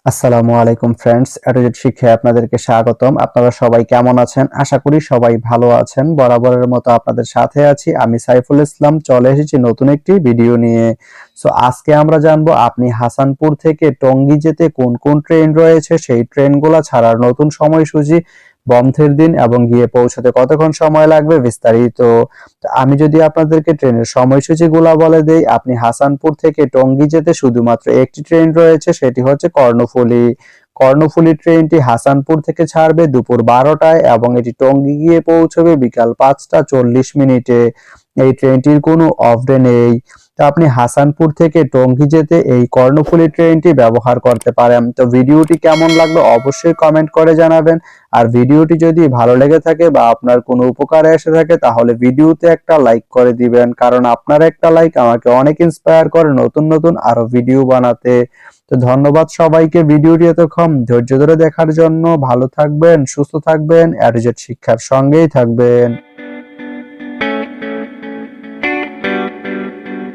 আসসালামু আলাইকুম ফ্রেন্ডস, এটুজেট শিক্ষায় আপনাদেরকে স্বাগতম। আপনারা সবাই কেমন আছেন? আশা করি সবাই ভালো আছেন। বরাবরের মতো আপনাদের সাথে আছি আমি সাইফুল ইসলাম। চলে এসেছি নতুন একটি ভিডিও নিয়ে। আজকে আমরা জানবো আপনি হাসানপুর থেকে টঙ্গী যেতে কোন কোন ট্রেন রয়েছে, সেই ট্রেনগুলো ছাড়ার নতুন সময়সূচি, বন্ধের দিন এবং গিয়ে পৌঁছাতে কতক্ষণ সময় লাগবে বিস্তারিত। আমি যদি আপনাদেরকে ট্রেনের সময়সূচিগুলা বলে দেই, আপনি হাসানপুর থেকে টঙ্গী যেতে শুধুমাত্র একটি ট্রেন রয়েছে, সেটি হচ্ছে কর্ণফুলী। কর্ণফুলী ট্রেনটি হাসানপুর থেকে ছাড়বে দুপুর 12টায় এবং এটি টঙ্গী গিয়ে পৌঁছবে বিকাল 5টা 40 মিনিটে। এই ট্রেনটির কোনো অফ ডে নেই। তো আপনি হাসানপুর থেকে টঙ্গী যেতে এই কর্ণফুলী ট্রেনটি ব্যবহার করতে পারেন। তো ভিডিওটি কেমন লাগলো অবশ্যই কমেন্ট করে জানাবেন। আর ভিডিওটি যদি ভালো লেগে থাকে বা আপনার কোনো উপকারে এসে থাকে তাহলে ভিডিওতে একটা লাইক করে দিবেন, কারণ আপনার একটা লাইক আমাকে অনেক ইন্সপায়ার করে নতুন নতুন আরো ভিডিও বানাতে। তো ধন্যবাদ সবাইকে ভিডিওটি এতক্ষণ ধৈর্য ধরে দেখার জন্য। ভালো থাকবেন, সুস্থ থাকবেন, এটুজেট শিক্ষার সঙ্গেই থাকবেন।